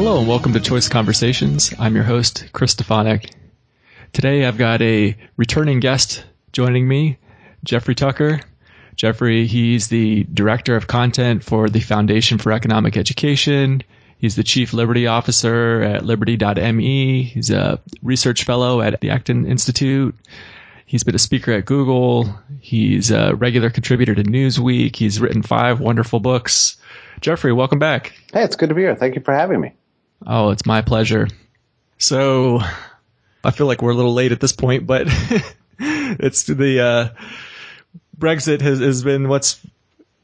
Hello and welcome to Choice Conversations. I'm your host, Chris Stefanik. Today I've got a returning guest joining me, Jeffrey Tucker. Jeffrey, he's the Director of Content for the Foundation for Economic Education. He's the Chief Liberty Officer at Liberty.me. He's a research fellow at the Acton Institute. He's been a speaker at Google. He's a regular contributor to Newsweek. He's written 5 wonderful books. Jeffrey, welcome back. Hey, it's good to be here. Thank you for having me. Oh, it's my pleasure. So I feel like we're a little late at this point, but it's the Brexit has been what's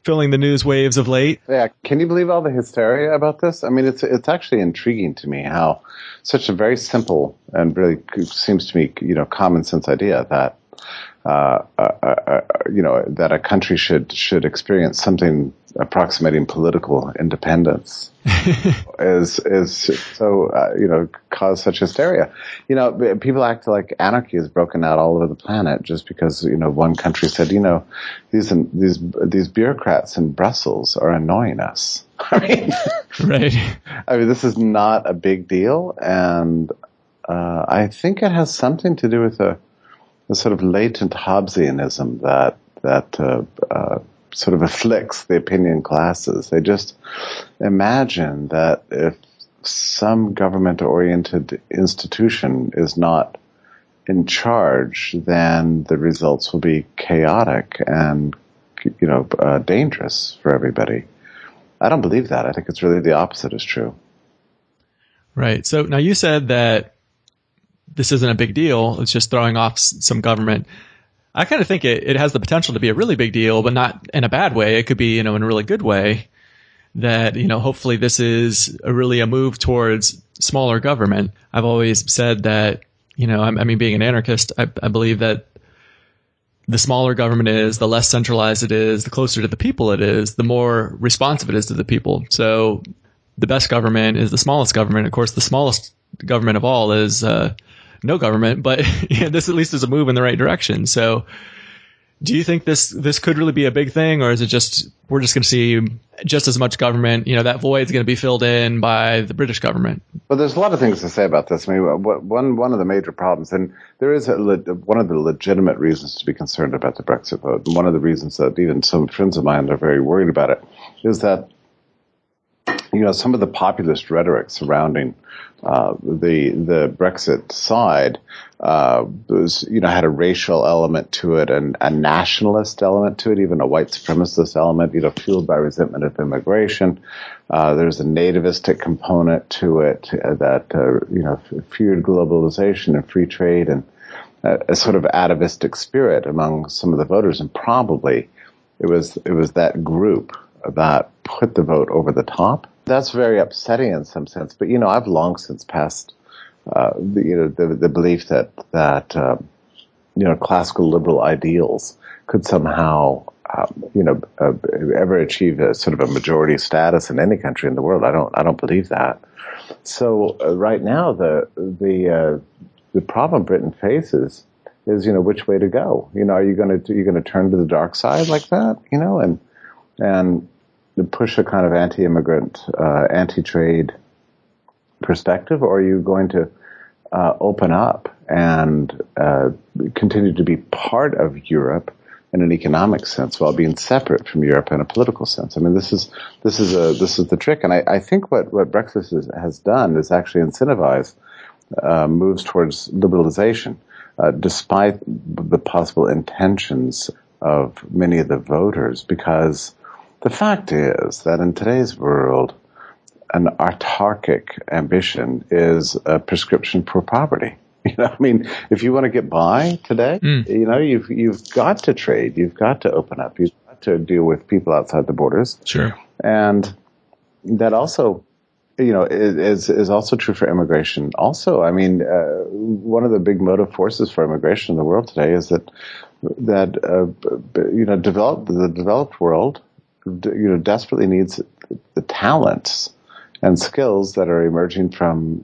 filling the news waves of late. Yeah, can you believe all the hysteria about this? I mean, it's actually intriguing to me how such a very simple and really seems to me, common sense idea that that a country should experience something approximating political independence is so cause such hysteria. People act like anarchy is broken out all over the planet just because one country said these bureaucrats in Brussels are annoying us. Right. I mean, this is not a big deal, and I think it has something to do with the sort of latent Hobbesianism that sort of afflicts the opinion classes. They just imagine that if some government-oriented institution is not in charge, then the results will be chaotic and dangerous for everybody. I don't believe that. I think it's really the opposite is true. Right. So now you said that this isn't a big deal. It's just throwing off some government. I kind of think it has the potential to be a really big deal, but not in a bad way. It could be, in a really good way that, hopefully this is really a move towards smaller government. I've always said that, being an anarchist, I believe that the smaller government is, the less centralized it is, the closer to the people it is, the more responsive it is to the people. So the best government is the smallest government. Of course, the smallest government of all is no government, but this at least is a move in the right direction. So do you think this could really be a big thing, or is it just we're just going to see just as much government, that void's going to be filled in by the British government? Well, there's a lot of things to say about this. I mean, one of the major problems, and there is one of the legitimate reasons to be concerned about the Brexit vote, and one of the reasons that even some friends of mine are very worried about it, is that some of the populist rhetoric surrounding the Brexit side had a racial element to it and a nationalist element to it, even a white supremacist element, fueled by resentment of immigration. There's a nativistic component to it that feared globalization and free trade and a sort of atavistic spirit among some of the voters, and probably it was that group that put the vote over the top. That's very upsetting in some sense, but I've long since passed the belief that classical liberal ideals could somehow ever achieve a sort of a majority status in any country in the world. I don't believe that. So right now the problem Britain faces is which way to go. Are you going to turn to the dark side like that? And push a kind of anti-immigrant, anti-trade perspective, or are you going to open up and continue to be part of Europe in an economic sense while being separate from Europe in a political sense? I mean, this is the trick, and I think what Brexit has done is actually incentivize moves towards liberalization, despite the possible intentions of many of the voters, because the fact is that in today's world, an autarkic ambition is a prescription for poverty. If you want to get by today, you've got to trade, you've got to open up, you've got to deal with people outside the borders. Sure. And that also, is also true for immigration. Also, one of the big motive forces for immigration in the world today is that the developed world desperately needs the talents and skills that are emerging from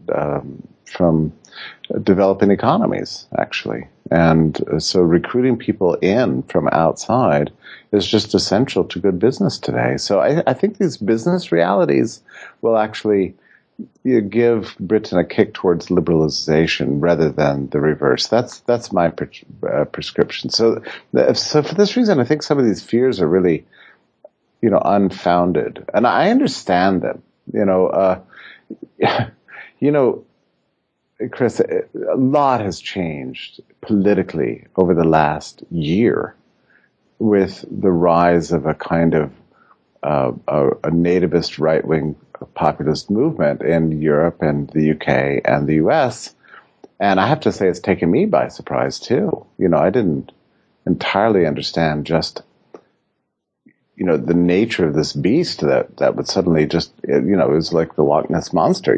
developing economies, actually. And so recruiting people in from outside is just essential to good business today. So I think these business realities will actually you give Britain a kick towards liberalization rather than the reverse. That's my prescription. So for this reason, I think some of these fears are really, unfounded, and I understand them. You know, Chris, a lot has changed politically over the last year with the rise of a kind of a nativist right-wing populist movement in Europe and the UK and the US. And I have to say it's taken me by surprise too. I didn't entirely understand just, the nature of this beast that would suddenly just, it was like the Loch Ness Monster.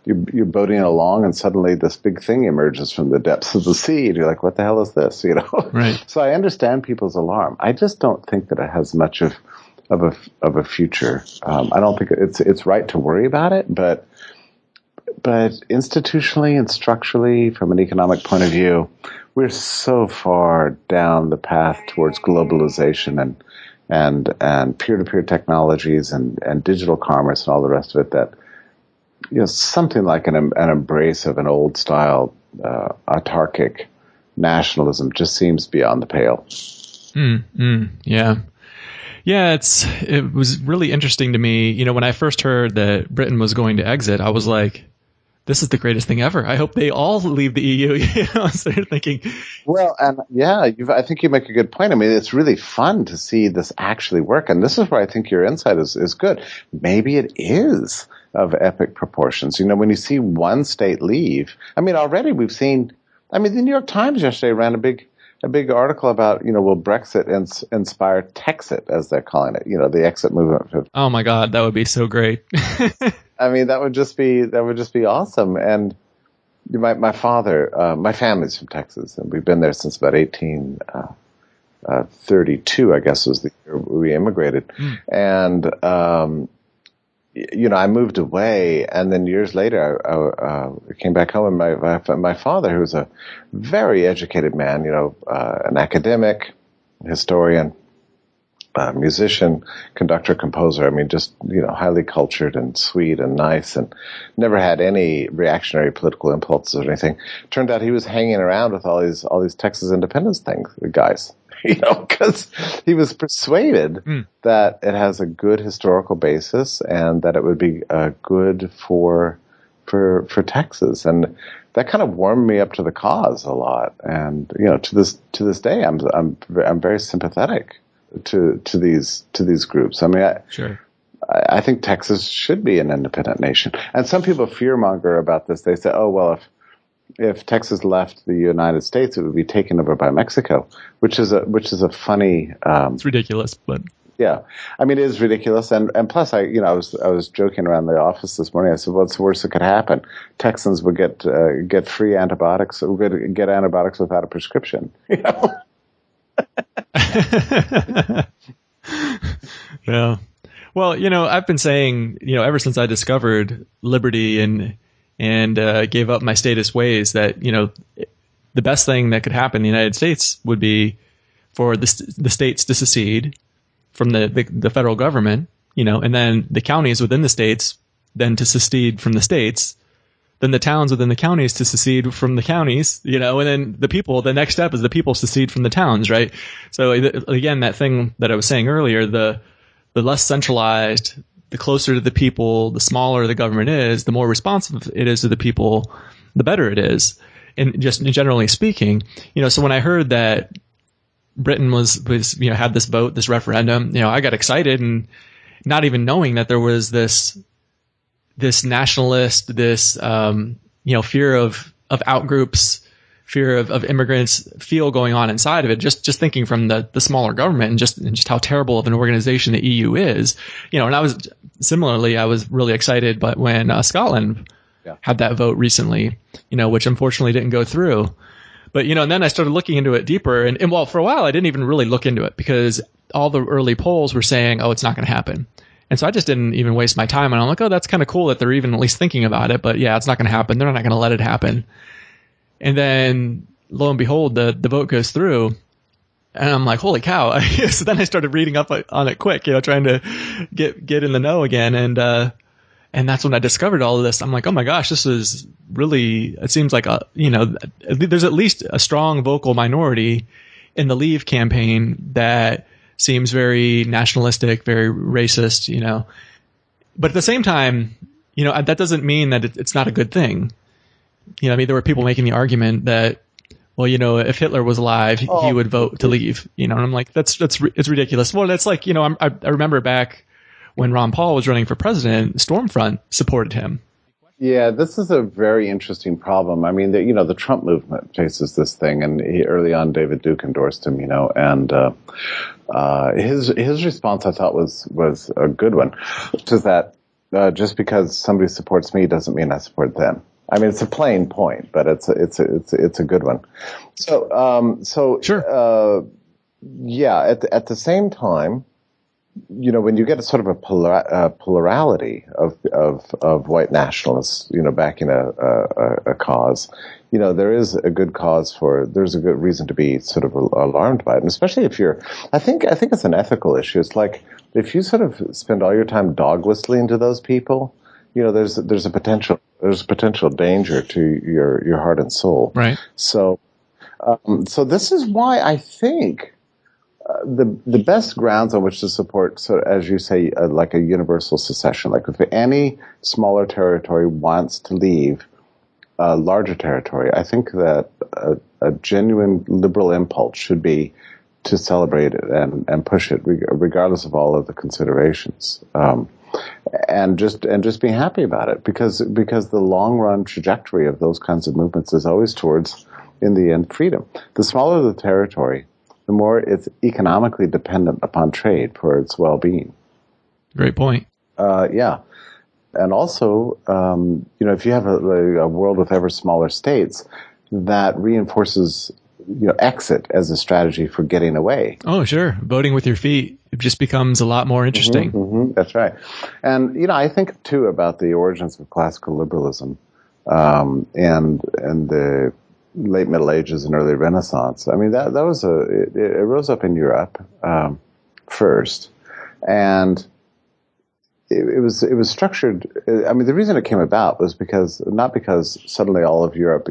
You're boating along and suddenly this big thing emerges from the depths of the sea. And you're like, what the hell is this? Right. So I understand people's alarm. I just don't think that it has much of a future. I don't think it's right to worry about it, but institutionally and structurally, from an economic point of view, we're so far down the path towards globalization and peer-to-peer technologies and digital commerce and all the rest of it that something like an embrace of an old style autarkic nationalism just seems beyond the pale. Yeah. Yeah, it was really interesting to me. When I first heard that Britain was going to exit, I was like, this is the greatest thing ever. I hope they all leave the EU. So you're thinking. Well, and yeah, I think you make a good point. I mean, it's really fun to see this actually work. And this is where I think your insight is good. Maybe it is of epic proportions. When you see one state leave, I mean, already we've seen, the New York Times yesterday ran a big article about, will Brexit inspire Texit, as they're calling it, the exit movement. Oh my God, that would be so great. I mean, that would just be awesome. And my father, my family's from Texas, and we've been there since about 1832, I guess was the year we immigrated. And, I moved away, and then years later, I came back home, and my father, who was a very educated man, an academic, historian, musician, conductor, composer. I mean, just, highly cultured and sweet and nice, and never had any reactionary political impulses or anything. Turned out he was hanging around with all these Texas independence guys. Because he was persuaded that it has a good historical basis and that it would be good for Texas, and that kind of warmed me up to the cause a lot. And to this day, I'm very sympathetic to these groups. I mean, Sure. I think Texas should be an independent nation, and some people fearmonger about this. They say, "Oh well, if Texas left the United States, it would be taken over by Mexico," which is a funny. It's ridiculous, but yeah, I mean, it is ridiculous, and plus, I was joking around the office this morning. I said, "What's the worst that could happen? Texans would get free antibiotics. Would get antibiotics without a prescription." Yeah. Well, I've been saying, ever since I discovered liberty and gave up my statist ways, that the best thing that could happen in the United States would be for the states to secede from the federal government, and then the counties within the states then to secede from the states, then the towns within the counties to secede from the counties, and then the next step is the people secede from the towns, right? So again, that thing that I was saying earlier, the less centralized, the closer to the people, the smaller the government is, the more responsive it is to the people, the better it is. And just generally speaking, so when I heard that Britain was had this vote, this referendum, I got excited, and not even knowing that there was this nationalist, this fear of outgroups, fear of immigrants feel going on inside of it, just thinking from the smaller government and just how terrible of an organization the EU is, and I was really excited, but when Scotland had that vote recently, which unfortunately didn't go through, but and then I started looking into it deeper, and well, for a while I didn't even really look into it because all the early polls were saying, oh, it's not going to happen. And so I just didn't even waste my time. And I'm like, oh, that's kind of cool that they're even at least thinking about it. But yeah, it's not going to happen. They're not going to let it happen. And then lo and behold, the vote goes through. And I'm like, holy cow. So then I started reading up on it quick, trying to get in the know again. And And that's when I discovered all of this. I'm like, oh my gosh, this is really, it seems like, there's at least a strong vocal minority in the Leave campaign that seems very nationalistic, very racist, But at the same time, that doesn't mean that it's not a good thing. There were people making the argument that, well, if Hitler was alive, he would vote to leave, and I'm like, it's ridiculous. Well, that's like, I remember back when Ron Paul was running for president, Stormfront supported him. Yeah, this is a very interesting problem. I mean, the Trump movement faces this thing, and early on, David Duke endorsed him, and his response I thought was a good one, which is that just because somebody supports me doesn't mean I support them. I mean, it's a plain point, but it's a good one. So Sure. Yeah. At the same time, when you get a sort of a plurality of white nationalists, backing a cause, there's a good reason to be sort of alarmed by it, and especially if I think it's an ethical issue. It's like if you sort of spend all your time dog whistling to those people, there's a potential danger to your heart and soul. Right. So this is why I think the best grounds on which to support, so as you say, like a universal secession, like if any smaller territory wants to leave a larger territory, I think that a genuine liberal impulse should be to celebrate it and push it, regardless of all of the considerations, and just be happy about it, because the long run trajectory of those kinds of movements is always towards, in the end, freedom. The smaller the territory, the more it's economically dependent upon trade for its well-being. Great point. Yeah. And also, if you have a world with ever smaller states, that reinforces, exit as a strategy for getting away. Oh, sure. Voting with your feet, it just becomes a lot more interesting. That's right. And, I think, too, about the origins of classical liberalism and the late Middle Ages and early Renaissance. I mean, that was it rose up in Europe first, and it was structured. I mean, the reason it came about was not because suddenly all of Europe,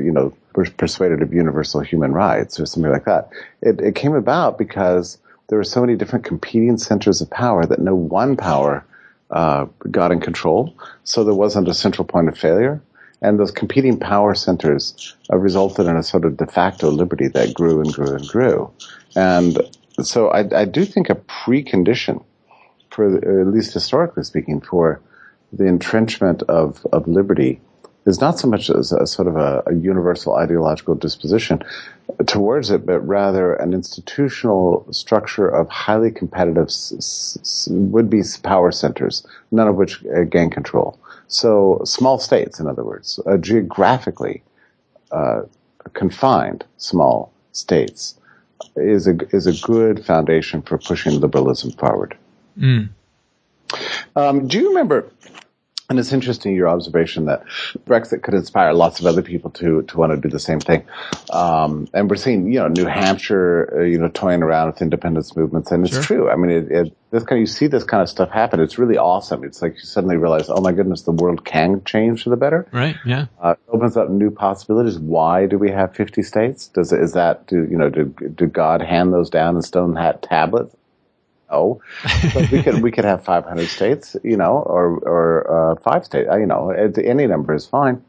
were persuaded of universal human rights or something like that. It came about because there were so many different competing centers of power that no one power got in control, so there wasn't a central point of failure. And those competing power centers resulted in a sort of de facto liberty that grew and grew and grew. And so I do think a precondition for, at least historically speaking, for the entrenchment of liberty is not so much as a sort of a universal ideological disposition towards it, but rather an institutional structure of highly competitive would-be power centers, none of which gain control. So small states, in other words, geographically confined small states is a good foundation for pushing liberalism forward. Do you remember? And it's interesting, your observation that Brexit could inspire lots of other people to want to do the same thing. And we're seeing, New Hampshire, toying around with independence movements, and it's true. I mean, you see this kind of stuff happen. It's really awesome. It's like you suddenly realize, oh my goodness, the world can change for the better. Right. Yeah. It opens up new possibilities. Why do we have 50 states? Did God hand those down in stone hat tablets? No, but we could have 500 states, or 5 states, any number is fine.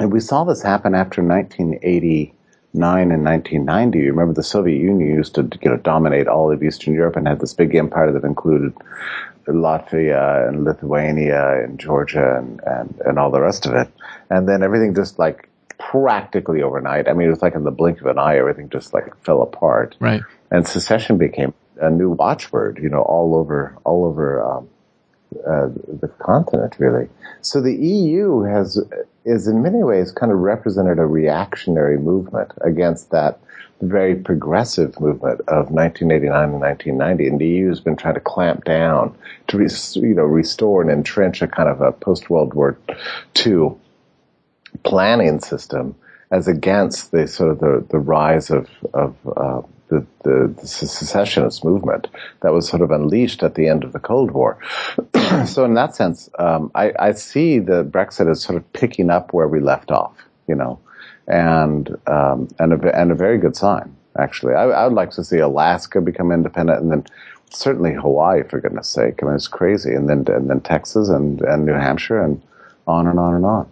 And we saw this happen after 1989 and 1990. You remember the Soviet Union used to, dominate all of Eastern Europe and had this big empire that included Latvia and Lithuania and Georgia and all the rest of it. And then everything just like practically overnight. I mean, it was like in the blink of an eye, everything just like fell apart. Right. And secession became a new watchword, all over the continent, really. So the EU is in many ways kind of represented a reactionary movement against that very progressive movement of 1989 and 1990, and the EU has been trying to clamp down to restore and entrench a kind of a post-World War II planning system as against the sort of the rise of the secessionist movement that was sort of unleashed at the end of the Cold War. So in that sense, I see the Brexit as sort of picking up where we left off, and a very good sign, actually. I would like to see Alaska become independent, and then certainly Hawaii, for goodness sake. I mean, it's crazy. And then Texas and New Hampshire and on and on and on.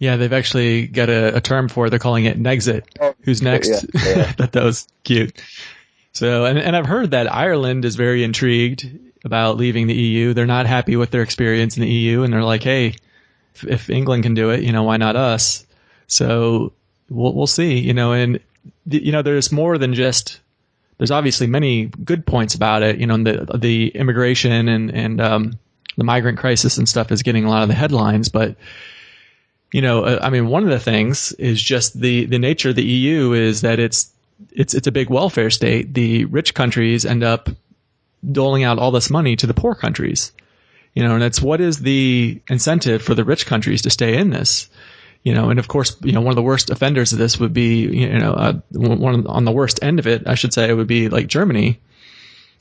Yeah, they've actually got a term for it. They're calling it Nexit. Who's next? Yeah. That was cute. So, and I've heard that Ireland is very intrigued about leaving the EU. They're not happy with their experience in the EU, and they're like, hey, if England can do it, why not us? So we'll see, and there's more than just, there's obviously many good points about it, the immigration and the migrant crisis and stuff is getting a lot of the headlines, but one of the things is just the nature of the EU is that it's a big welfare state. The rich countries end up doling out all this money to the poor countries, and it's what is the incentive for the rich countries to stay in this, and of course, one of the worst offenders of this would be, on the worst end of it, I should say, it would be like Germany,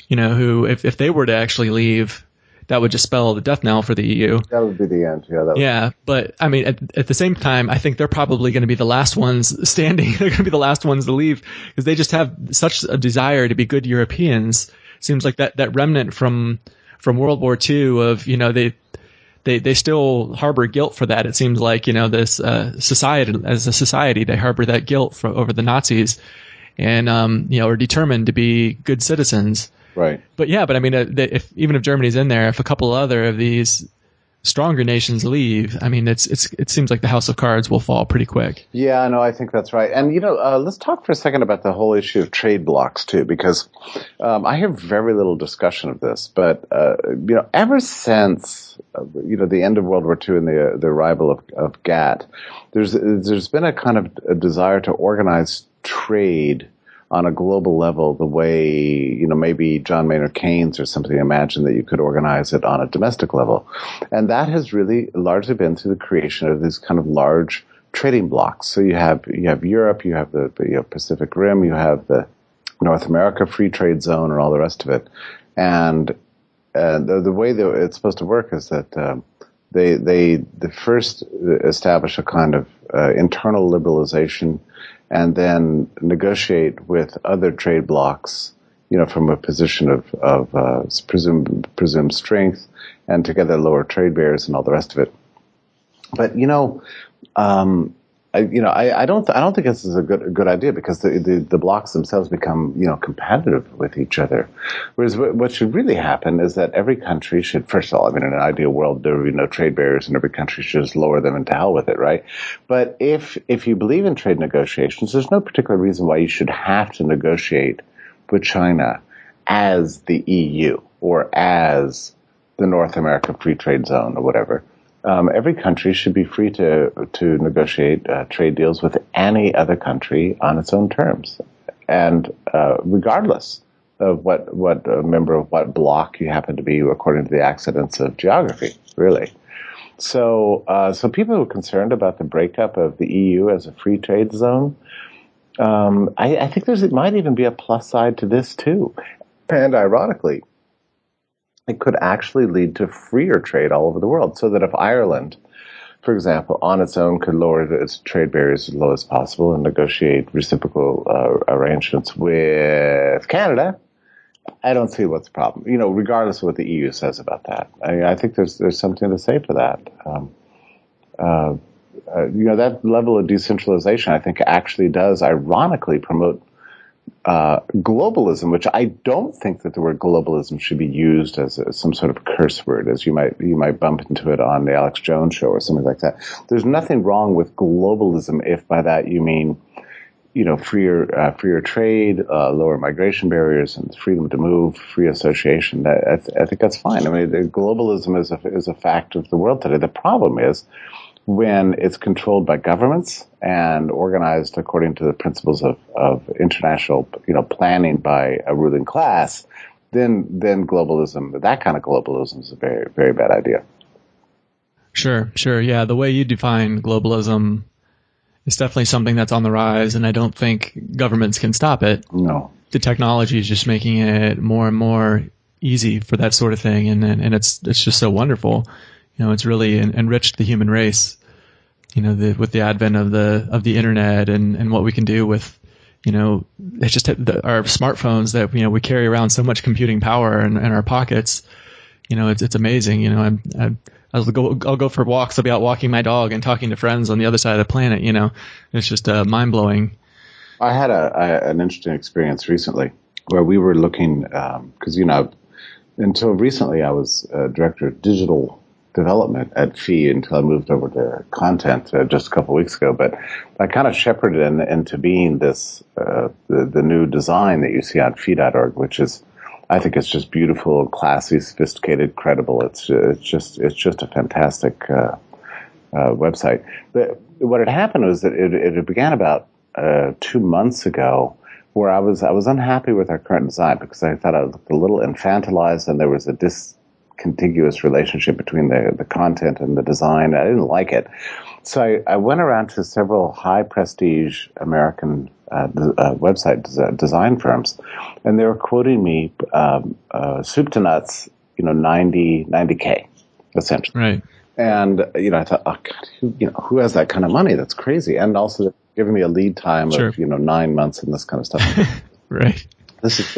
who if they were to actually leave, that would just spell the death knell for the EU. That would be the end. Yeah. But I mean, at the same time, I think they're probably going to be the last ones standing. They're going to be the last ones to leave because they just have such a desire to be good Europeans. Seems like that remnant from World War II of, they still harbor guilt for that. It seems like, this society, as a society, they harbor that guilt over the Nazis and, are determined to be good citizens. Right. But I mean, even if Germany's in there, if a couple other of these stronger nations leave, I mean, it seems like the house of cards will fall pretty quick. Yeah, no, I think that's right. And, let's talk for a second about the whole issue of trade blocks, too, because I hear very little discussion of this. But, ever since, the end of World War II and the arrival of GATT, there's been a kind of a desire to organize trade on a global level the way, maybe John Maynard Keynes or somebody imagined that you could organize it on a domestic level. And that has really largely been through the creation of these kind of large trading blocks. So you have Europe, you have the Pacific Rim, you have the North America Free Trade Zone and all the rest of it. And the way that it's supposed to work is that they first establish a kind of internal liberalization and then negotiate with other trade blocs, from a position of presumed strength, and together lower trade barriers and all the rest of it. But I don't think this is a good idea because the blocs themselves become competitive with each other. Whereas what should really happen is that every country should, first of all, I mean, in an ideal world there would be no trade barriers and every country should just lower them and to hell with it, right? But if you believe in trade negotiations, there's no particular reason why you should have to negotiate with China as the EU or as the North America Free Trade Zone or whatever. Every country should be free to negotiate trade deals with any other country on its own terms, and regardless of what member of what bloc you happen to be, according to the accidents of geography, really. So people who are concerned about the breakup of the EU as a free trade zone, I think it might even be a plus side to this too, and ironically, it could actually lead to freer trade all over the world, so that if Ireland, for example, on its own could lower its trade barriers as low as possible and negotiate reciprocal arrangements with Canada, I don't see what's the problem. Regardless of what the EU says about that, I think there's something to say for that. That level of decentralization, I think, actually does ironically promote globalism, which I don't think that the word globalism should be used as some sort of curse word, as you might bump into it on the Alex Jones show or something like that. There's nothing wrong with globalism if by that you mean, freer trade, lower migration barriers, and freedom to move, free association. I think that's fine. I mean, globalism is a fact of the world today. The problem is when it's controlled by governments and organized according to the principles of international, planning by a ruling class, then globalism, that kind of globalism, is a very, very bad idea. Sure. Yeah. The way you define globalism It's definitely something that's on the rise, and I don't think governments can stop it. No. The technology is just making it more and more easy for that sort of thing, and it's just so wonderful. It's really enriched the human race. With the advent of the internet and what we can do with, it's just our smartphones that we carry around so much computing power in our pockets. It's amazing. I'll go for walks. I'll be out walking my dog and talking to friends on the other side of the planet. It's just mind blowing. I had an interesting experience recently where we were looking, because, until recently I was director of digital development at Fee until I moved over to content just a couple of weeks ago. But I kind of shepherded into being this, the new design that you see on Fee.org, which is, I think it's just beautiful, classy, sophisticated, credible. It's just a fantastic website. But what had happened was that it began about 2 months ago, where I was unhappy with our current design because I thought it looked a little infantilized and there was a discontiguous relationship between the content and the design. I didn't like it. So I went around to several high prestige American website design firms, and they were quoting me soup to nuts, 90K essentially. Right. And, I thought, oh God, who has that kind of money? That's crazy. And also they're giving me a lead time of, 9 months and this kind of stuff. Right. This is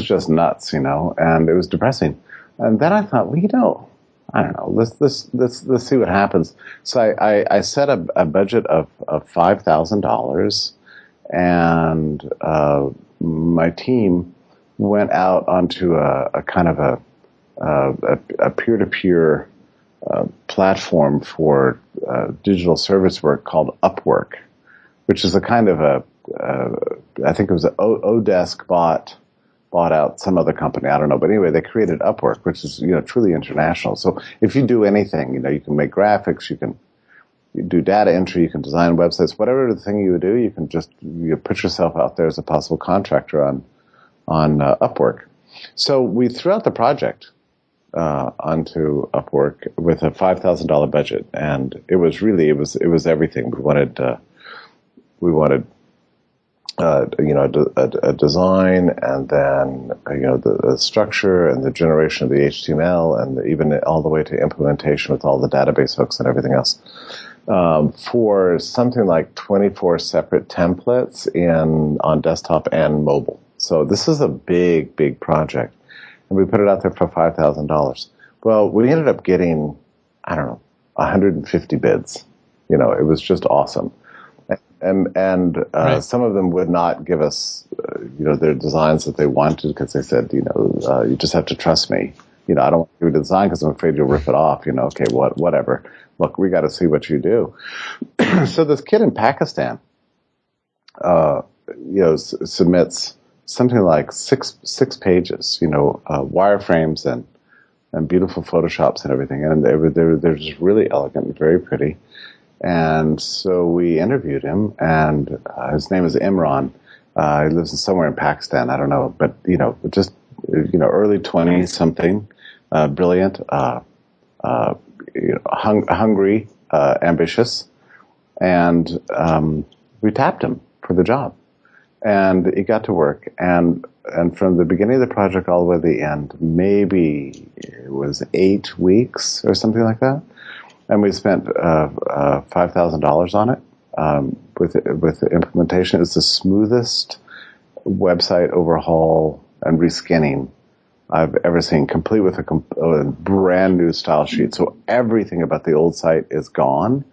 just nuts, and it was depressing. And then I thought, well, I don't know, let's see what happens. So I set a budget of $5,000, and my team went out onto a kind of a peer-to-peer platform for digital service work called Upwork, which is a kind of I think it was Odesk bought out some other company, I don't know, but anyway, they created Upwork, which is truly international. So if you do anything, you can make graphics, you do data entry, you can design websites, whatever the thing you would do, you can just put yourself out there as a possible contractor on Upwork. So we threw out the project onto Upwork with a $5,000 budget, and it was everything. We wanted a design, and then the structure and the generation of the HTML, and even all the way to implementation with all the database hooks and everything else, for something like 24 separate templates on desktop and mobile. So this is a big project. And we put it out there for $5,000. Well, we ended up getting, 150 bids. It was just awesome. And right. Some of them would not give us, their designs that they wanted because they said, you just have to trust me. I don't want to do a design because I'm afraid you'll rip it off. Okay, whatever. Look, we got to see what you do. So this kid in Pakistan, submits something like six pages, wireframes and beautiful Photoshops and everything, and they're just really elegant and very pretty. And so we interviewed him, and his name is Imran. He lives somewhere in Pakistan, I don't know, but just early 20s something, brilliant, hungry, ambitious, and we tapped him for the job. And he got to work, and from the beginning of the project all the way to the end, maybe it was 8 weeks or something like that. And we spent $5,000 on it with the implementation. It's the smoothest website overhaul and reskinning I've ever seen, complete with a brand new style sheet. So everything about the old site is gone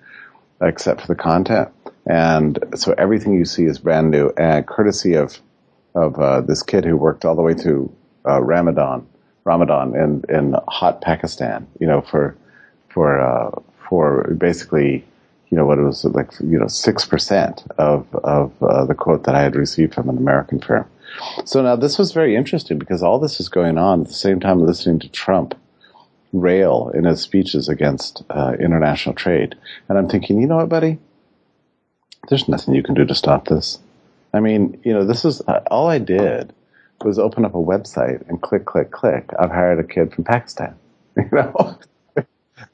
except for the content. And so everything you see is brand new, and courtesy of this kid who worked all the way to Ramadan in hot Pakistan, for basically, what it was like, 6% of the quote that I had received from an American firm. So now this was very interesting because all this is going on at the same time listening to Trump rail in his speeches against international trade. And I'm thinking, you know what, buddy? There's nothing you can do to stop this. I mean, this is all I did was open up a website and click. I've hired a kid from Pakistan.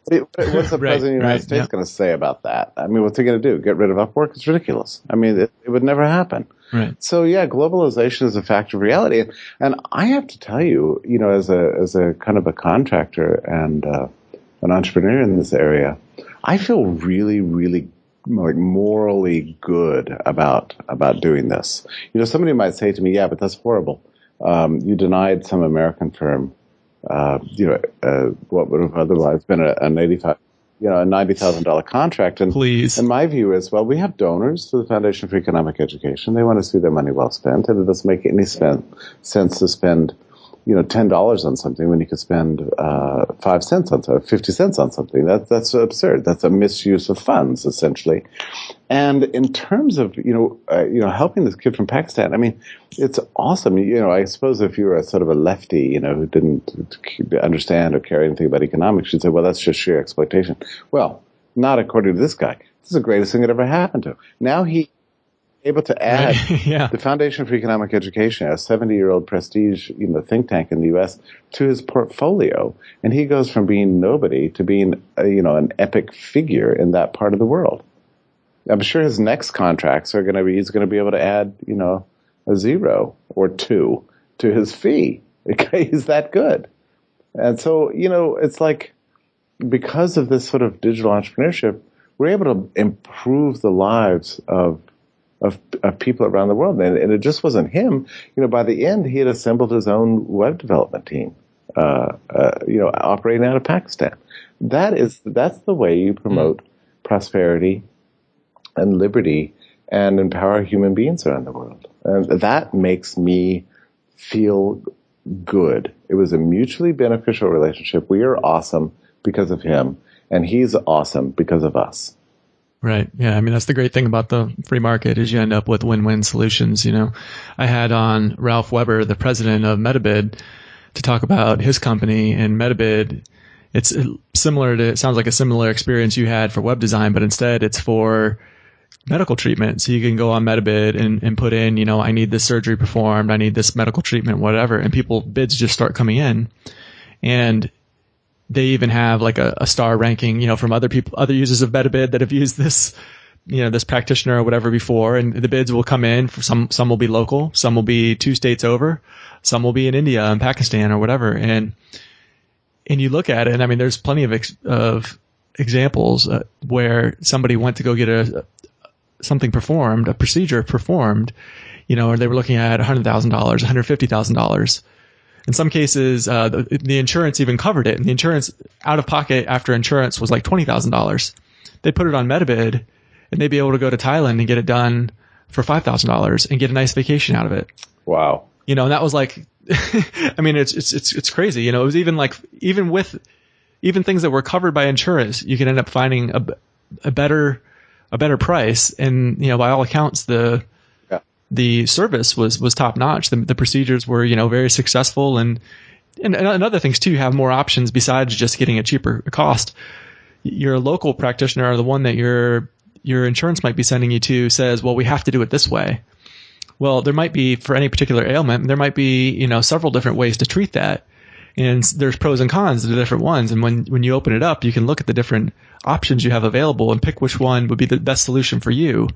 What's the Right, president of the United right, States yeah, going to say about that? I mean, what's he going to do? Get rid of Upwork? It's ridiculous. I mean, it would never happen. right. So yeah, globalization is a fact of reality, and I have to tell you, as a kind of a contractor and an entrepreneur in this area, I feel really, really like morally good about doing this. Somebody might say to me, "Yeah, but that's horrible. You denied some American firm, what would have otherwise been an 85." A $90,000 contract. Please. And my view is, well, we have donors to the Foundation for Economic Education. They want to see their money well spent, and it doesn't make any sense to spend, $10 on something when you could spend 5 cents on something, 50 cents on something. That's absurd. That's a misuse of funds, essentially. And in terms of helping this kid from Pakistan, I mean, it's awesome. I suppose if you were a sort of a lefty, who didn't understand or care anything about economics, you'd say, well, that's just sheer exploitation. Well, not according to this guy. This is the greatest thing that ever happened to him. Now he able to add Yeah. the Foundation for Economic Education, a 70-year-old prestige, think tank in the U.S., to his portfolio, and he goes from being nobody to being, an epic figure in that part of the world. I'm sure his next contracts are going to be, he's going to be able to add, a 0 or 2 to his fee. He's that good. And so, it's like, because of this sort of digital entrepreneurship, we're able to improve the lives of people around the world. And it just wasn't him. By the end, he had assembled his own web development team, operating out of Pakistan. That's the way you promote prosperity and liberty and empower human beings around the world. And that makes me feel good. It was a mutually beneficial relationship. We are awesome because of him, and he's awesome because of us. Right. Yeah. I mean, that's the great thing about the free market is you end up with win-win solutions. I had on Ralph Weber, the president of Metabid, to talk about his company, and Metabid. It sounds like a similar experience you had for web design, but instead it's for medical treatment. So you can go on Metabid and put in, I need this surgery performed, I need this medical treatment, whatever. And bids just start coming in. And they even have like a star ranking, from other users of Metabid that have used this, this practitioner or whatever before. And the bids will come in for some will be local, some will be 2 states over, some will be in India and Pakistan or whatever. And you look at it, and I mean, there's plenty of examples where somebody went to go get something performed, a procedure performed, or they were looking at $100,000, $150,000. In some cases, the insurance even covered it, and the insurance out of pocket after insurance was like $20,000. They put it on Metabid, and they'd be able to go to Thailand and get it done for $5,000 and get a nice vacation out of it. Wow. And that was like, I mean, it's crazy. It was even like, even things that were covered by insurance, you can end up finding a better price. And, by all accounts, the service was top notch. The procedures were, very successful. And other things too, you have more options besides just getting a cheaper cost. Your local practitioner, or the one that your insurance might be sending you to, says, well, we have to do it this way. Well, there might be, for any particular ailment, there might be, several different ways to treat that. And there's pros and cons to the different ones. And when you open it up, you can look at the different options you have available and pick which one would be the best solution for you,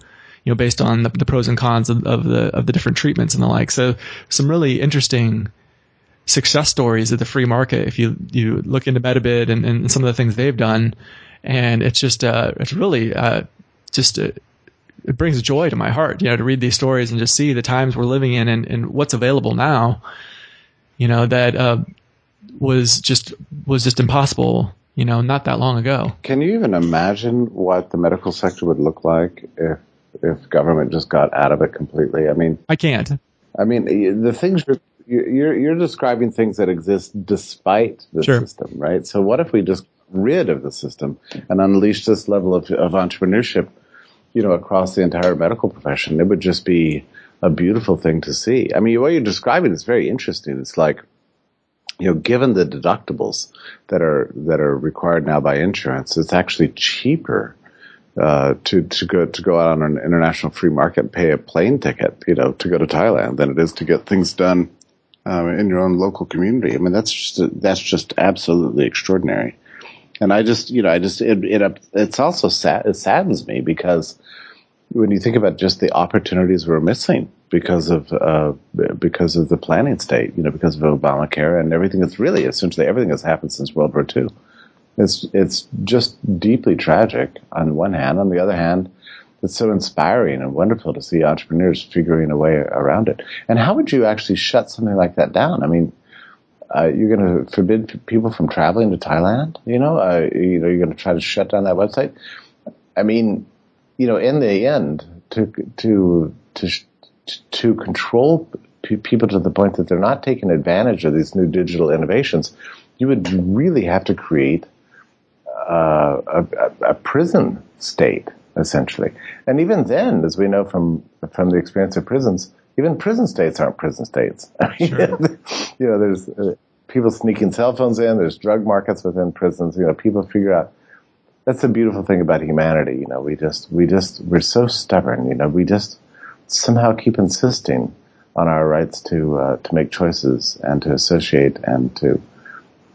based on the pros and cons of the different treatments and the like. So some really interesting success stories of the free market if you look into Metabid and some of the things they've done. And it's just, it's really it brings joy to my heart, to read these stories and just see the times we're living in and what's available now, that was just impossible, not that long ago. Can you even imagine what the medical sector would look like if government just got out of it completely? I mean, I can't. I mean, the things you're describing things that exist despite the system, right? So what if we just rid of the system and unleash this level of entrepreneurship, across the entire medical profession? It would just be a beautiful thing to see. I mean, what you're describing is very interesting. It's like, given the deductibles that are required now by insurance, it's actually cheaper to go out on an international free market and pay a plane ticket, to go to Thailand than it is to get things done in your own local community. I mean, that's just absolutely extraordinary. And it's also sad. It saddens me because when you think about just the opportunities we're missing because of the planning state, because of Obamacare and everything essentially everything that's happened since World War II. It's just deeply tragic on one hand. On the other hand, it's so inspiring and wonderful to see entrepreneurs figuring a way around it. And how would you actually shut something like that down? I mean, you're going to forbid people from traveling to Thailand. You're going to try to shut down that website. I mean, in the end, to control people to the point that they're not taking advantage of these new digital innovations, you would really have to create a prison state, essentially. And even then, as we know from the experience of prisons, even prison states aren't prison states. I mean, sure. There's people sneaking cell phones in. There's drug markets within prisons. People figure out. That's the beautiful thing about humanity. We're so stubborn. We just somehow keep insisting on our rights to make choices and to associate and to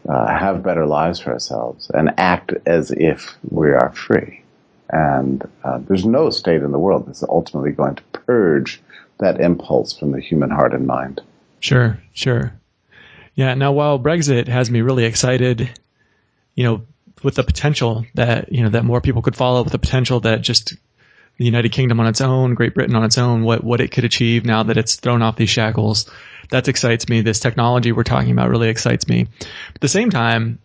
have better lives for ourselves and act as if we are free. And there's no state in the world that's ultimately going to purge that impulse from the human heart and mind. Sure. Yeah. Now, while Brexit has me really excited, with the potential that, that more people could follow, with the potential that just the United Kingdom on its own, Great Britain on its own, what it could achieve now that it's thrown off these shackles, that excites me. This technology we're talking about really excites me. At the same time,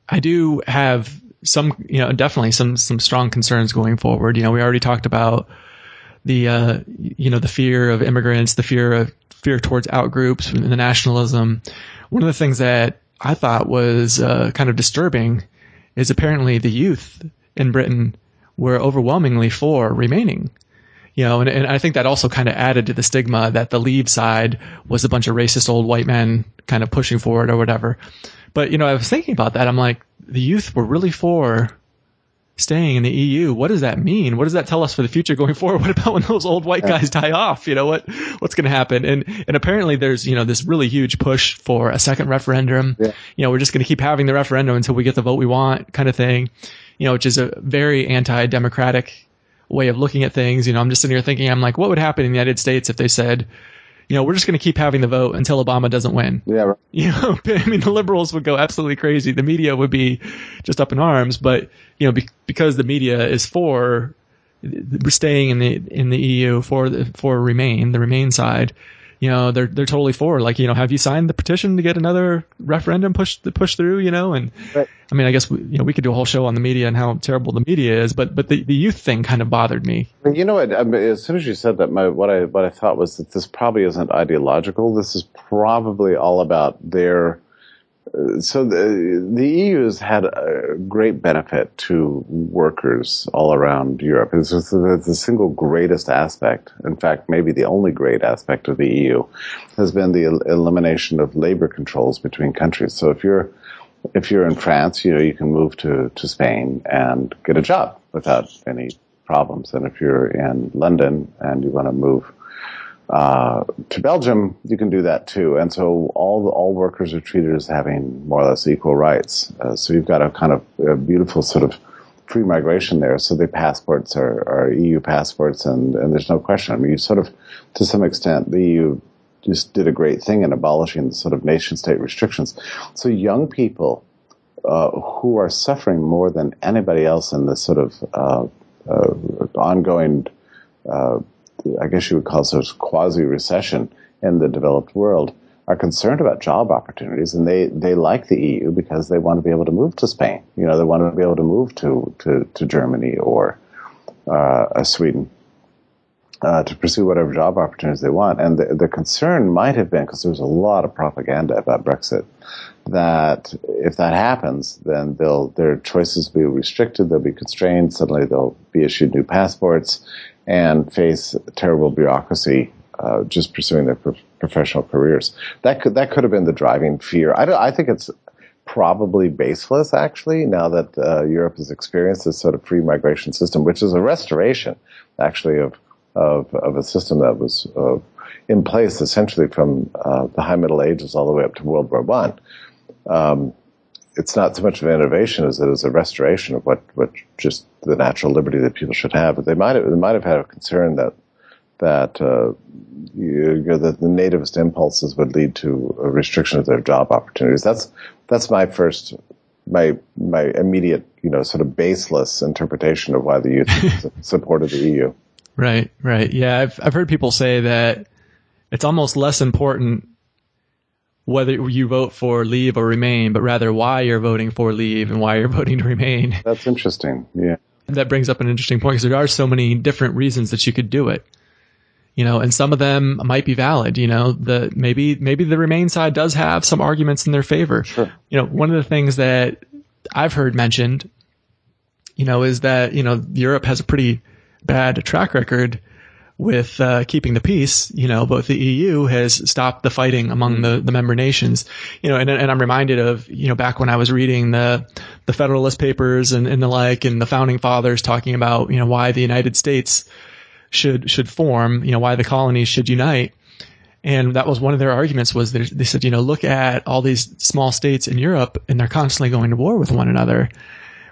I do have definitely some strong concerns going forward. We already talked about the fear of immigrants, the fear towards outgroups, the nationalism. One of the things that I thought was kind of disturbing is apparently the youth in Britain were overwhelmingly for remaining. And I think that also kind of added to the stigma that the Leave side was a bunch of racist old white men kind of pushing for it or whatever. But, I was thinking about that. I'm like, the youth were really for staying in the EU. What does that mean? What does that tell us for the future going forward? What about when those old white guys die off? What's going to happen? And apparently there's, this really huge push for a second referendum. Yeah. We're just going to keep having the referendum until we get the vote we want kind of thing, which is a very anti-democratic way of looking at things. I'm just sitting here thinking, I'm like, what would happen in the United States if they said, we're just going to keep having the vote until Obama doesn't win? Yeah. Right. The liberals would go absolutely crazy. The media would be just up in arms, but, because the media is for staying in the EU, for the Remain side, they're totally for, like, have you signed the petition to get another referendum pushed through, and right. I mean, I guess we could do a whole show on the media and how terrible the media is, but the youth thing kind of bothered me. As soon as you said that, what I thought was that this probably isn't ideological. This is probably all about their. So the EU has had a great benefit to workers all around Europe. It's the single greatest aspect, in fact, maybe the only great aspect of the EU, has been the elimination of labor controls between countries. So if you're in France, you can move to Spain and get a job without any problems. And if you're in London and you want to move to Belgium, you can do that too. And so all workers are treated as having more or less equal rights. So you've got a kind of a beautiful sort of free migration there. So the passports are EU passports, and there's no question. I mean, you sort of, to some extent, the EU just did a great thing in abolishing the sort of nation-state restrictions. So young people who are suffering more than anybody else in this sort of ongoing I guess you would call it quasi-recession in the developed world, are concerned about job opportunities, and they like the EU because they want to be able to move to Spain. They want to be able to move to Germany or Sweden to pursue whatever job opportunities they want. And the concern might have been, because there's a lot of propaganda about Brexit, that if that happens, then their choices will be restricted, they'll be constrained, suddenly they'll be issued new passports and face terrible bureaucracy just pursuing their professional careers. That could have been the driving fear. I think it's probably baseless, actually, now that Europe has experienced this sort of free migration system, which is a restoration, actually, of a system that was in place essentially from the High Middle Ages all the way up to World War I. it's not so much of an innovation as it is a restoration of what just the natural liberty that people should have. But they might have had a concern that that the nativist impulses would lead to a restriction of their job opportunities. That's my immediate, sort of baseless interpretation of why the youth supported the EU. Right. Yeah, I've heard people say that it's almost less important whether you vote for leave or remain, but rather why you're voting for leave and why you're voting to remain. That's interesting. Yeah. That brings up an interesting point, because there are so many different reasons that you could do it. And some of them might be valid. Maybe the Remain side does have some arguments in their favor. Sure. One of the things that I've heard mentioned, is that, Europe has a pretty bad track record with keeping the peace. Both the EU has stopped the fighting among the member nations. And I'm reminded of, back when I was reading the Federalist Papers and the like, and the founding fathers talking about, why the United States should form, why the colonies should unite. And that was one of their arguments, was they said, look at all these small states in Europe, and they're constantly going to war with one another,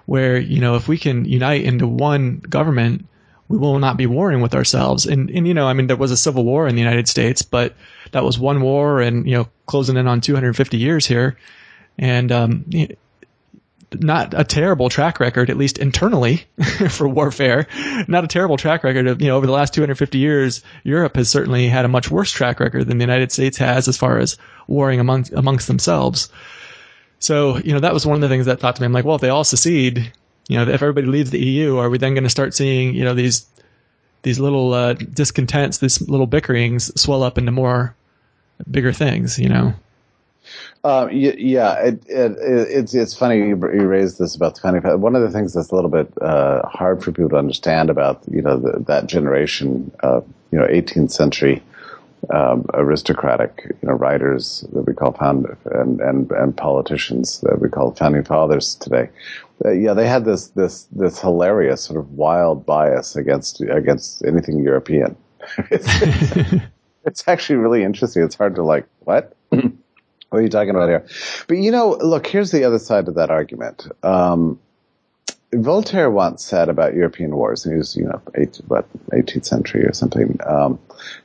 where, if we can unite into one government, we will not be warring with ourselves. And there was a civil war in the United States, but that was one war, and, closing in on 250 years here. And, not a terrible track record, at least internally, for warfare. Not a terrible track record of, over the last 250 years, Europe has certainly had a much worse track record than the United States has as far as warring amongst themselves. So, that was one of the things that thought to me, I'm like, well, if they all secede, if everybody leaves the EU, are we then going to start seeing, these little discontents, these little bickerings swell up into more bigger things, It's funny you raised this about the founding. One of the things that's a little bit hard for people to understand about that generation, 18th century aristocratic writers that we call and politicians that we call founding fathers today. They had this hilarious sort of wild bias against anything European. It's actually really interesting. It's hard to what? What are you talking about here? But look, here's the other side of that argument. Voltaire once said about European wars, and he was 18th century or something,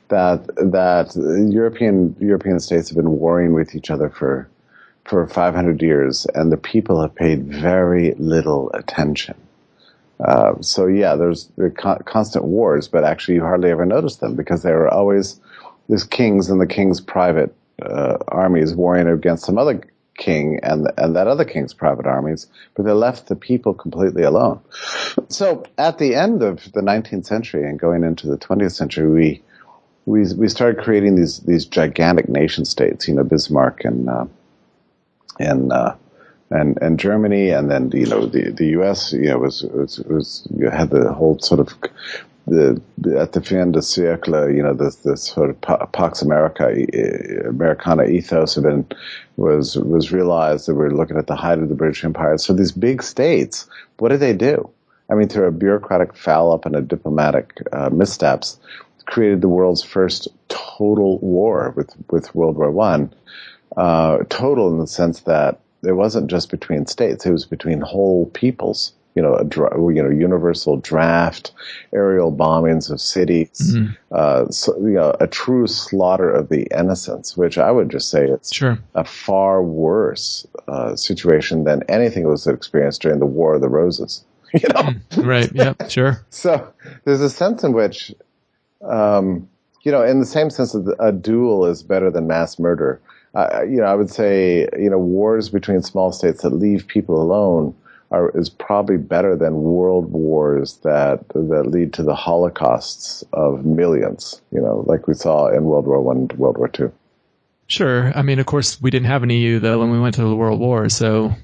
that European states have been warring with each other for 500 years, and the people have paid very little attention. There's constant wars, but actually you hardly ever notice them, because there are always these kings and the king's private armies warring against some other king and that other king's private armies, but they left the people completely alone. So at the end of the 19th century and going into the 20th century, we started creating these gigantic nation states, Bismarck and Germany, and then the U.S. was had the whole sort of at the fin de siècle, this sort of Pax Americana ethos was realized that we were looking at the height of the British Empire. So these big states, what did they do? I mean, through a bureaucratic foul-up and a diplomatic missteps, created the world's first total war with World War I. Total in the sense that it wasn't just between states; it was between whole peoples. Universal draft, aerial bombings of cities, a true slaughter of the innocents, which I would just say it's a far worse situation than anything that was experienced during the War of the Roses. Right? Yeah, sure. So there's a sense in which, in the same sense that a duel is better than mass murder. I would say, wars between small states that leave people alone is probably better than world wars that lead to the holocausts of millions, like we saw in World War I and World War II. Sure. I mean, of course, we didn't have an EU, though, when we went to the World War. So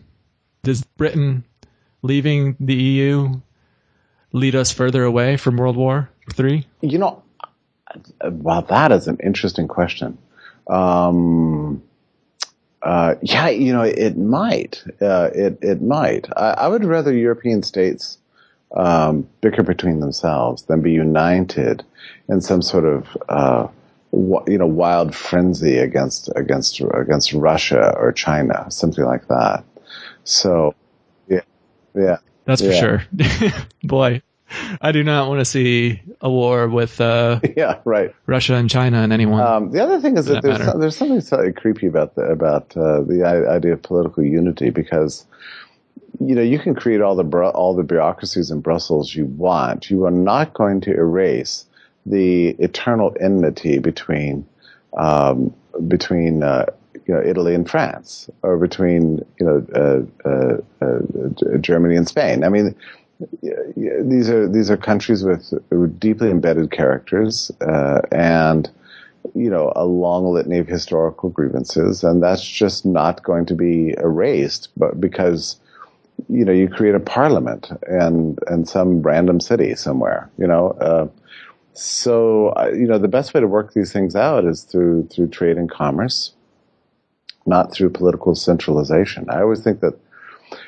does Britain leaving the EU lead us further away from World War III? Well, that is an interesting question. It might. It might. I would rather European states bicker between themselves than be united in some sort of wild frenzy against Russia or China, something like that. So, yeah, yeah, That's for yeah, sure. Boy, I do not want to see a war with yeah, right. Russia and China and anyone The other thing is for that that matter. there's something slightly creepy about the idea of political unity, because you can create all the bureaucracies in Brussels you want. You are not going to erase the eternal enmity between Italy and France, or between Germany and Spain. I mean, these are countries with deeply embedded characters, and a long litany of historical grievances, and that's just not going to be erased, but because you create a parliament and some random city somewhere, so the best way to work these things out is through trade and commerce, not through political centralization. I always think that,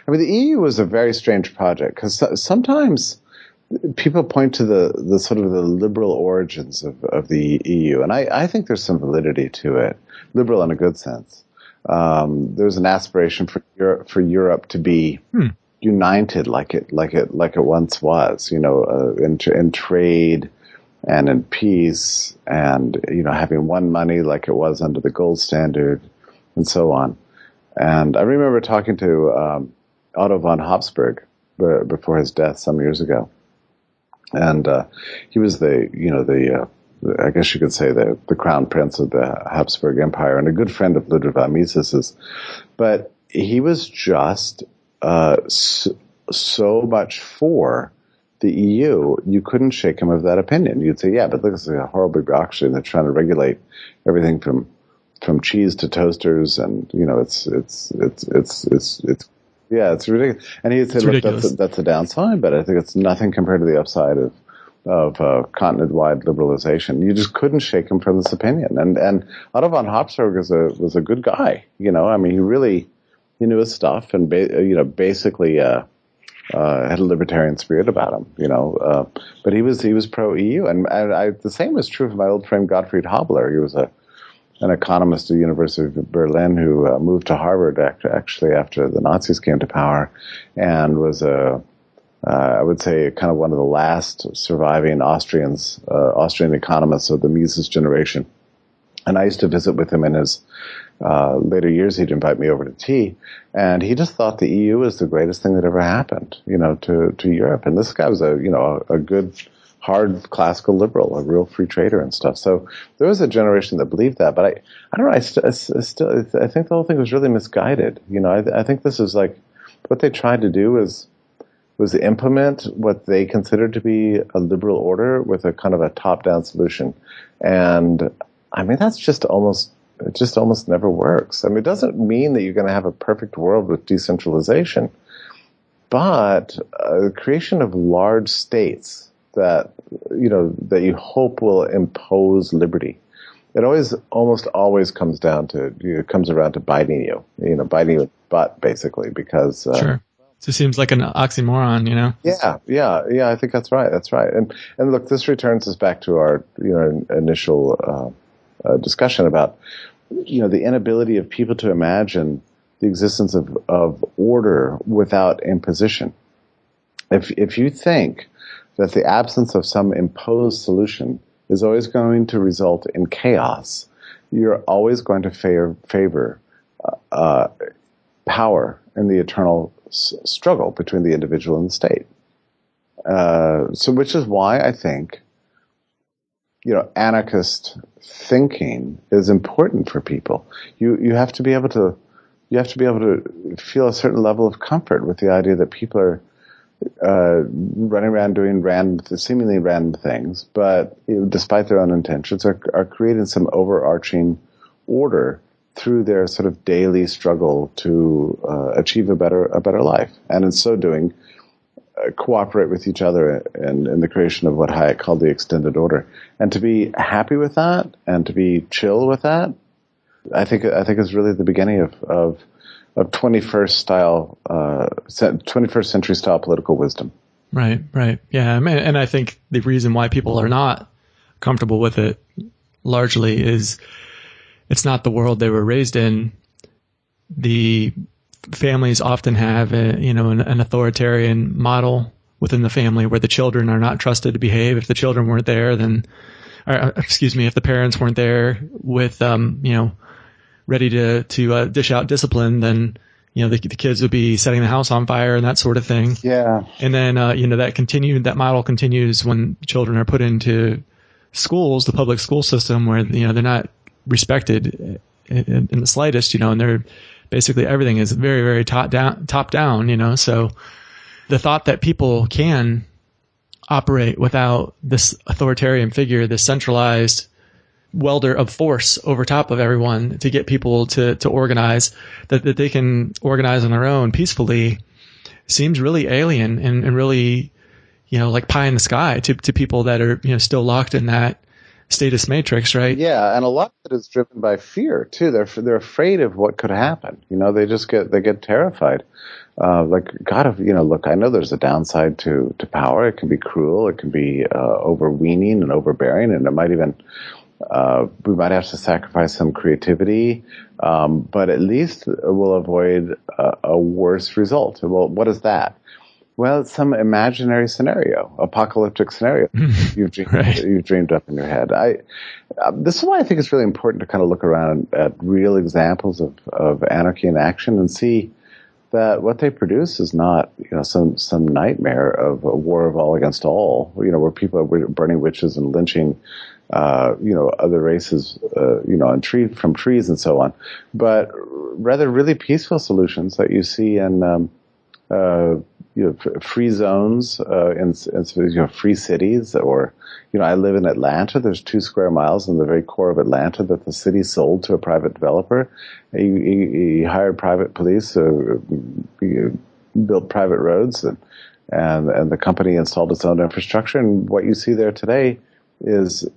I mean, the EU was a very strange project, because sometimes people point to the sort of the liberal origins of the EU, and I think there's some validity to it, liberal in a good sense. There's an aspiration for Europe to be united like it once was, in trade and in peace, and having one money like it was under the gold standard, and so on. And I remember talking to Otto von Habsburg before his death some years ago, and he was I guess you could say the crown prince of the Habsburg Empire, and a good friend of Ludwig von Mises's. But he was just so much for the EU, you couldn't shake him of that opinion. You'd say, yeah, but look, it's a horrible bureaucracy, and they're trying to regulate everything from cheese to toasters, and it's ridiculous. And he'd say, look, that's a downside, but I think it's nothing compared to the upside of continent-wide liberalization. You just couldn't shake him from this opinion. And Otto von Habsburg was a good guy. I mean, he knew his stuff, and basically had a libertarian spirit about him. But he was pro EU, and the same was true for my old friend Gottfried Habler. He was an economist at the University of Berlin who moved to Harvard actually after the Nazis came to power, and was I would say kind of one of the last surviving Austrian economists of the Mises generation. And I used to visit with him in his later years. He'd invite me over to tea, and he just thought the EU was the greatest thing that ever happened, to Europe. And this guy was a good, hard classical liberal, a real free trader and stuff. So there was a generation that believed that, but I don't know. I think the whole thing was really misguided. I think this is like what they tried to do was implement what they considered to be a liberal order with a kind of a top-down solution. And I mean, it just almost never works. I mean, it doesn't mean that you're going to have a perfect world with decentralization, but the creation of large states that you hope will impose liberty. It almost always comes around to biting you in the butt, basically, because sure. So it seems like an oxymoron, Yeah. I think that's right. And look, this returns us back to our initial discussion about the inability of people to imagine the existence of order without imposition. If you think that the absence of some imposed solution is always going to result in chaos, you're always going to favor power in the eternal struggle between the individual and the state. So, which is why I think, anarchist thinking is important for people. You have to be able to feel a certain level of comfort with the idea that people are running around doing seemingly random things, but despite their own intentions, are creating some overarching order through their sort of daily struggle to achieve a better life, and in so doing, cooperate with each other in the creation of what Hayek called the extended order. And to be happy with that, and to be chill with that, I think is really the beginning of 21st century style political wisdom. Right. Yeah. And I think the reason why people are not comfortable with it largely is it's not the world they were raised in. The families often have an authoritarian model within the family where the children are not trusted to behave. If the children weren't there, if the parents weren't there with ready to dish out discipline, then the kids would be setting the house on fire and that sort of thing. Yeah. And then that model continues when children are put into schools, the public school system, where they're not respected in the slightest, and they're basically everything is very, very top down. So the thought that people can operate without this authoritarian figure, this centralized welder of force over top of everyone to get people to organize, that they can organize on their own peacefully, seems really alien and really, like pie in the sky to people that are, still locked in that status matrix, right? Yeah, and a lot of it is driven by fear too. They're afraid of what could happen. They get terrified. Look, I know there's a downside to power. It can be cruel. It can be overweening and overbearing, and it might even we might have to sacrifice some creativity, but at least we'll avoid a worse result. Well, what is that? Well, it's some imaginary scenario, apocalyptic scenario you've dreamed up in your head. This is why I think it's really important to kind of look around at real examples of anarchy in action and see that what they produce is not, some nightmare of a war of all against all, where people are burning witches and lynching, other races, from trees and so on, but rather really peaceful solutions that you see in, free zones, in free cities, or, I live in Atlanta. There's 2 square miles in the very core of Atlanta that the city sold to a private developer. He hired private police, built private roads, and the company installed its own infrastructure. And what you see there today is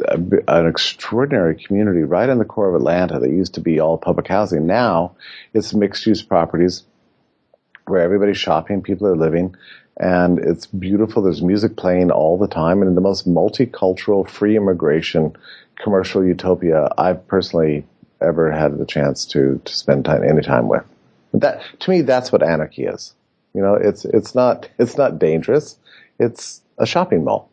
an extraordinary community right in the core of Atlanta that used to be all public housing. Now it's mixed-use properties where everybody's shopping, people are living, and it's beautiful. There's music playing all the time, and in the most multicultural, free immigration, commercial utopia I've personally ever had the chance to spend any time with. That, to me, that's what anarchy is. It's not dangerous. It's a shopping mall.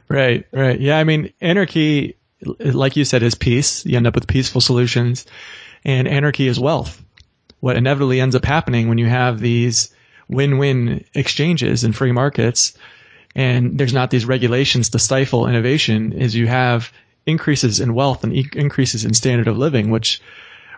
Right. Yeah, anarchy, like you said, is peace. You end up with peaceful solutions. And anarchy is wealth. What inevitably ends up happening when you have these win-win exchanges in free markets, and there's not these regulations to stifle innovation, is you have increases in wealth and increases in standard of living, which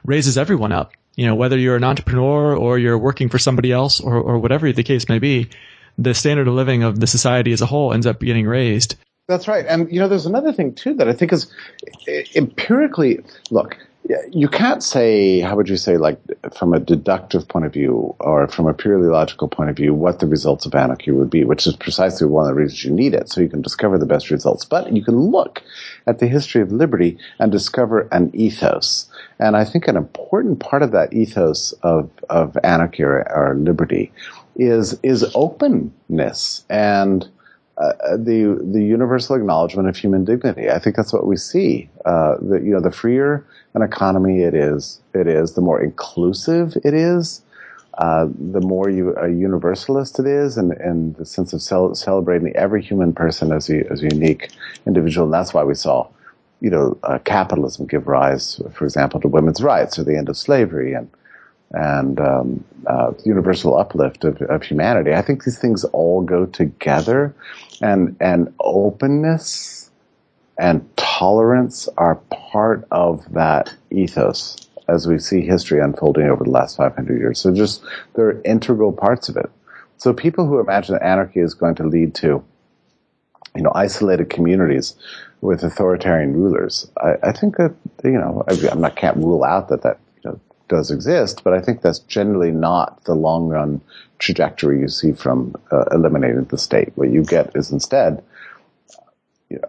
raises everyone up. Whether you're an entrepreneur or you're working for somebody else or whatever the case may be, the standard of living of the society as a whole ends up getting raised. That's right. And, there's another thing, too, that I think is empirically, look, you can't say, how would you say, like from a deductive point of view or from a purely logical point of view, what the results of anarchy would be, which is precisely one of the reasons you need it, so you can discover the best results. But you can look at the history of liberty and discover an ethos. And I think an important part of that ethos of anarchy or liberty is openness and the universal acknowledgement of human dignity. I think that's what we see. The freer an economy it is, the more inclusive it is, the more a universalist it is, and the sense of celebrating every human person as a unique individual. And that's why we saw, capitalism give rise, for example, to women's rights or the end of slavery and universal uplift of humanity. I think these things all go together, and openness and tolerance are part of that ethos as we see history unfolding over the last 500 years. So they're integral parts of it. So people who imagine that anarchy is going to lead to, isolated communities with authoritarian rulers, I think that, I can't rule out that does exist, but I think that's generally not the long run trajectory you see from eliminating the state. What you get is instead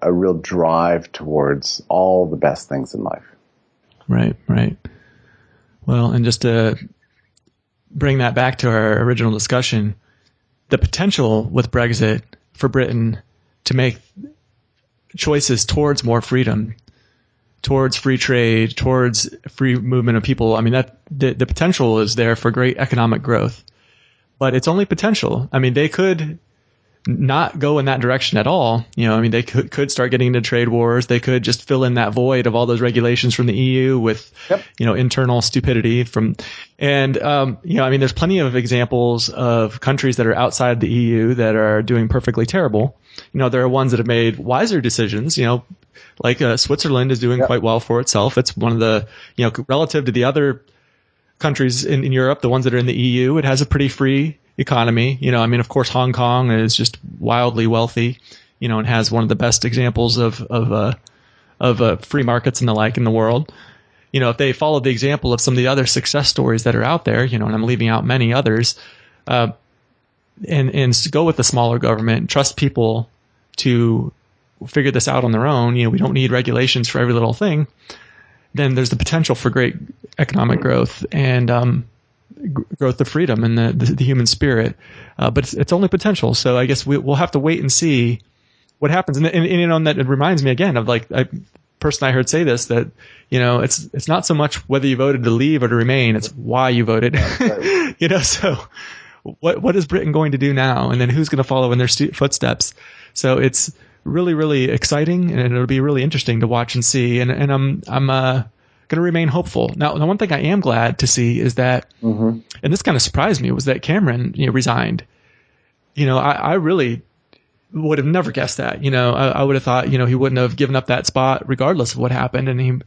a real drive towards all the best things in life. Right. Well, and just to bring that back to our original discussion, the potential with Brexit for Britain to make choices towards more freedom towards free trade, towards free movement of people. I mean, that the potential is there for great economic growth, but it's only potential. I mean, they could not go in that direction at all. I mean, they could start getting into trade wars. They could just fill in that void of all those regulations from the EU with, internal stupidity and I mean, there's plenty of examples of countries that are outside the EU that are doing perfectly terrible. There are ones that have made wiser decisions, like Switzerland is doing quite well for itself. It's one of the, relative to the other countries in Europe, the ones that are in the EU, it has a pretty free economy. I mean, of course, Hong Kong is just wildly wealthy, and has one of the best examples of free markets and the like in the world. If they followed the example of some of the other success stories that are out there, and I'm leaving out many others, and go with the smaller government, trust people to figure this out on their own. We don't need regulations for every little thing. Then there's the potential for great economic growth and growth of freedom and the human spirit. But it's only potential. So I guess we'll have to wait and see what happens. And that it reminds me again of a person I heard say this, that, it's not so much whether you voted to leave or to remain, it's why you voted. Right. So what is Britain going to do now? And then who's going to follow in their footsteps? So it's really, really exciting, and it'll be really interesting to watch and see. And I'm going to remain hopeful. Now, the one thing I am glad to see is that, and this kind of surprised me, was that Cameron, resigned. I really would have never guessed that. I would have thought, he wouldn't have given up that spot regardless of what happened.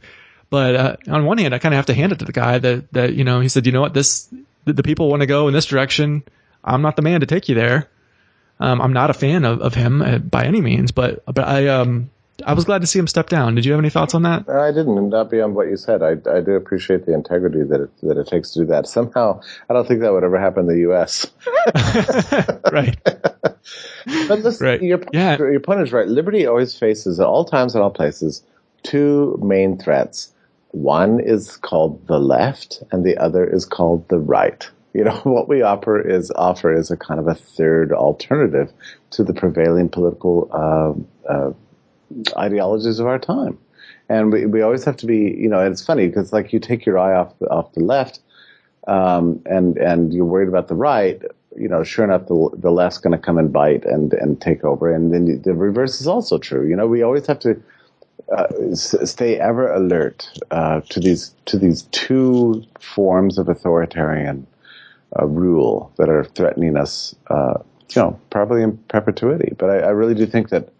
But on one hand, I kind of have to hand it to the guy that he said, the people want to go in this direction. I'm not the man to take you there. I'm not a fan of him by any means, but I was glad to see him step down. Did you have any thoughts on that? I didn't, and not beyond what you said. I do appreciate the integrity that it takes to do that. Somehow, I don't think that would ever happen in the U.S. Right. But listen, right. Your point is right. Liberty always faces, at all times and all places, two main threats. One is called the left, and the other is called the right. What we offer is a kind of a third alternative to the prevailing political ideologies of our time. And we always have to be, it's funny because you take your eye off the left, and you're worried about the right, sure enough, the left's going to come and bite and take over. And then the reverse is also true. We always have to stay ever alert to these two forms of authoritarian rule that are threatening us, probably in perpetuity. But I really do think that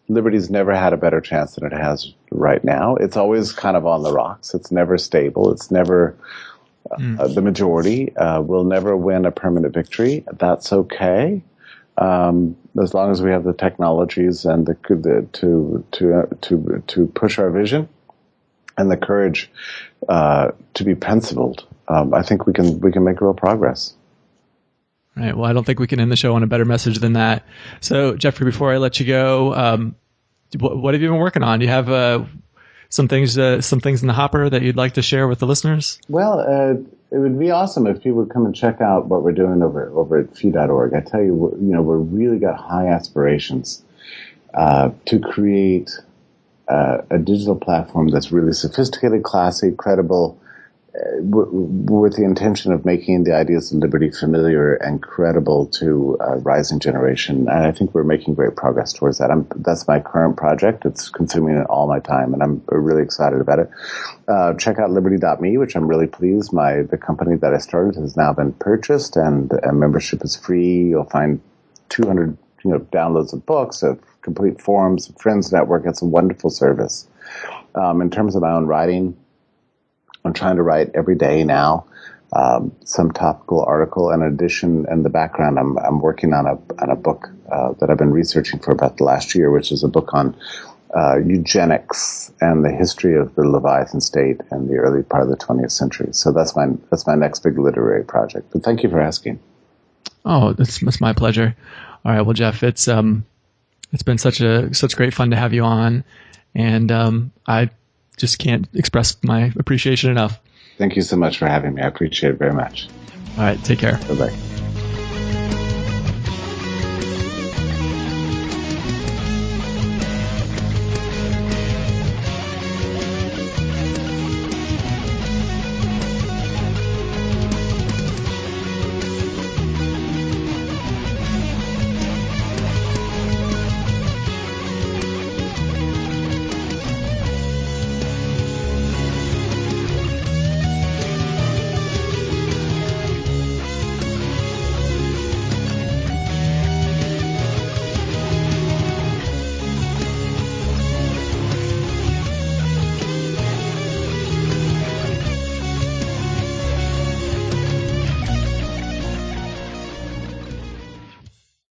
liberty's never had a better chance than it has right now. It's always kind of on the rocks. It's never stable. It's never the majority. We'll never win a permanent victory. That's okay, as long as we have the technologies and to push our vision and the courage to be principled. I think we can make real progress. Right. Well, I don't think we can end the show on a better message than that. So, Jeffrey, before I let you go, what have you been working on? Do you have some things in the hopper that you'd like to share with the listeners? Well, it would be awesome if people would come and check out what we're doing over at fee.org. I tell you, we've really got high aspirations to create a digital platform that's really sophisticated, classy, credible, with the intention of making the ideas of liberty familiar and credible to a rising generation. And I think we're making great progress towards that. That's my current project. It's consuming all my time, and I'm really excited about it. Check out liberty.me, which I'm really pleased. The company that I started has now been purchased, and membership is free. You'll find 200 downloads of books, of complete forums, a friends network. It's a wonderful service. In terms of my own writing, I'm trying to write every day now, some topical article. In addition, in the background, I'm working on a book that I've been researching for about the last year, which is a book on eugenics and the history of the Leviathan state in the early part of the 20th century. So that's my next big literary project. But thank you for asking. Oh, that's my pleasure. All right, well, Jeff, it's been such great fun to have you on, and I just can't express my appreciation enough. Thank you so much for having me. I appreciate it very much. All right. Take care. Bye-bye.